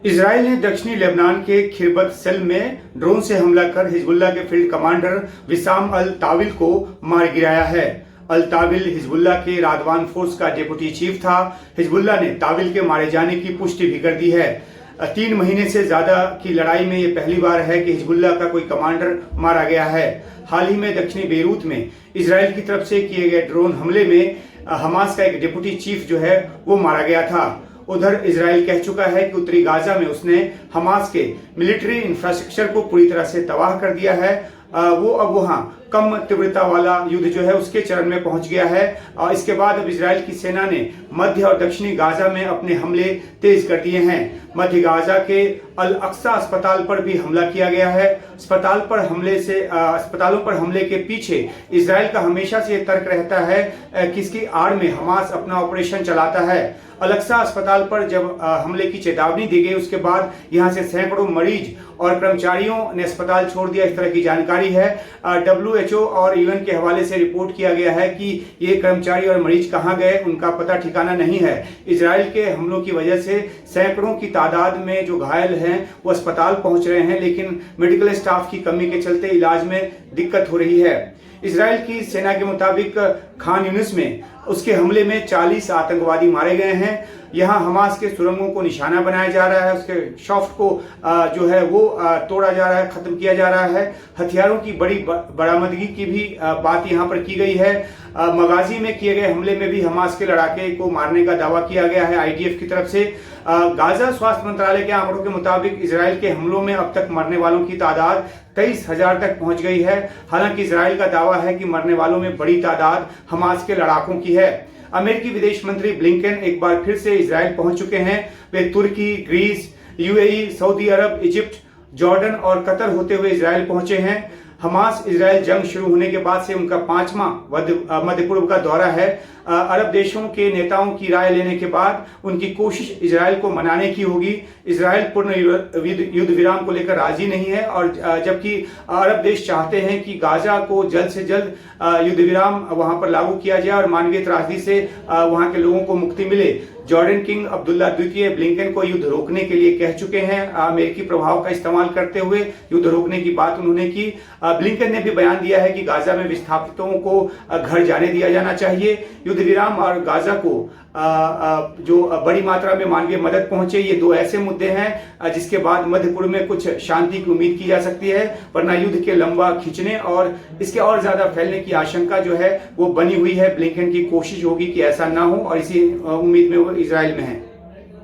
Israel ने दक्षिणी Lebanon के खिरबत सेल में ड्रोन से हमला कर हिजबुल्लाह के फील्ड कमांडर विसाम अल ताविल को मार गिराया है। अल ताविल हिजबुल्लाह के रादवान फोर्स का डिप्टी चीफ था। हिजबुल्लाह ने ताविल के मारे जाने की पुष्टि भी कर दी है। 3 महीने से ज्यादा की लड़ाई में ये पहली बार है कि हिजबुल्लाह का कोई कमांडर मारा गया है। हाल ही में दक्षिणी बेरूत में इजराइल की तरफ से किए गए ड्रोन हमले में हमास का एक डिप्टी चीफ जो है वो मारा गया था। उधर इजराइल कह चुका है कि उत्तरी गाजा में उसने हमास के मिलिट्री इंफ्रास्ट्रक्चर को पूरी तरह से तबाह कर दिया है। वो अब वहां कम तीव्रता वाला युद्ध जो है उसके चरण में पहुंच गया है। इसके बाद अब इजराइल की सेना ने मध्य और दक्षिणी गाजा में अपने हमले तेज कर दिए हैं। मध्य गाजा के अल अक्सा अस्पताल पर भी हमला किया गया है। अस्पतालों पर हमले के पीछे इजराइल का हमेशा से ये तर्क रहता है कि इसकी आड़ में हमास अपना ऑपरेशन चलाता है। अल अक्सा अस्पताल पर जब हमले की चेतावनी दी गई उसके बाद यहां से सैकड़ों मरीज और कर्मचारियों ने अस्पताल छोड़ दिया, इस तरह की जानकारी है। WHO और UN के हवाले से रिपोर्ट किया गया है कि ये कर्मचारी और मरीज कहां गए उनका पता ठिकाना नहीं है। इजराइल के हमलों की वजह से सैकड़ों की तादाद में जो घायल हैं वो अस्पताल पहुंच रहे हैं, लेकिन मेडिकल स्टाफ की कमी के चलते इलाज में दिक्कत हो रही है। इजराइल की सेना के मुताबिक खान यूनिस में उसके हमले में 40 आतंकवादी मारे गए हैं। यहाँ हमास के सुरंगों को निशाना बनाया जा रहा है, उसके शॉफ्ट को जो है वो तोड़ा जा रहा है, खत्म किया जा रहा है। हथियारों की बड़ी बरामदगी की भी बात यहाँ पर की गई है। मगाजी में किए गए हमले में भी हमास के लड़ाके को मारने का दावा किया गया है IDF की तरफ से। गाजा स्वास्थ्य मंत्रालय के आंकड़ों के मुताबिक इजराइल के हमलों में अब तक मरने वालों की तादाद 23,000 तक पहुंच गई है। हालांकि इजराइल का दावा है कि मरने वालों में बड़ी तादाद हमास के लड़ाकों की है। अमेरिकी विदेश मंत्री ब्लिंकन एक बार फिर से इजराइल पहुंच चुके हैं। वे तुर्की, ग्रीस, UAE, सऊदी अरब, इजिप्ट, जॉर्डन और कतर होते हुए इजराइल पहुंचे हैं। हमास इजराइल जंग शुरू होने के बाद से उनका 5वां मध्य पूर्व का दौरा है। अरब देशों के नेताओं की राय लेने के बाद उनकी कोशिश इजराइल को मनाने की होगी। इजराइल पूर्ण युद्ध विराम को लेकर राजी नहीं है, और जबकि अरब देश चाहते हैं कि गाजा को जल्द से जल्द युद्ध विराम वहां पर लागू किया जाए और मानवीय त्रासदी से वहां के लोगों को मुक्ति मिले। जॉर्डन किंग अब्दुल्ला द्वितीय ब्लिंकन को युद्ध रोकने के लिए कह चुके हैं। अमेरिकी प्रभाव का इस्तेमाल करते हुए युद्ध रोकने की बात उन्होंने की। ब्लिंकन ने भी बयान दिया है कि गाजा में विस्थापितों को घर जाने दिया जाना चाहिए। युद्ध विराम और गाजा को जो बड़ी मात्रा में मानवीय मदद पहुंचे, ये 2 ऐसे मुद्दे हैं जिसके बाद मध्य पूर्व में कुछ शांति की उम्मीद की जा सकती है, वरना युद्ध के लंबा खींचने और इसके और ज्यादा फैलने की आशंका जो है वो बनी हुई है। ब्लिंकन की कोशिश होगी कि ऐसा ना हो, और इसी उम्मीद में वो इजराइल में है।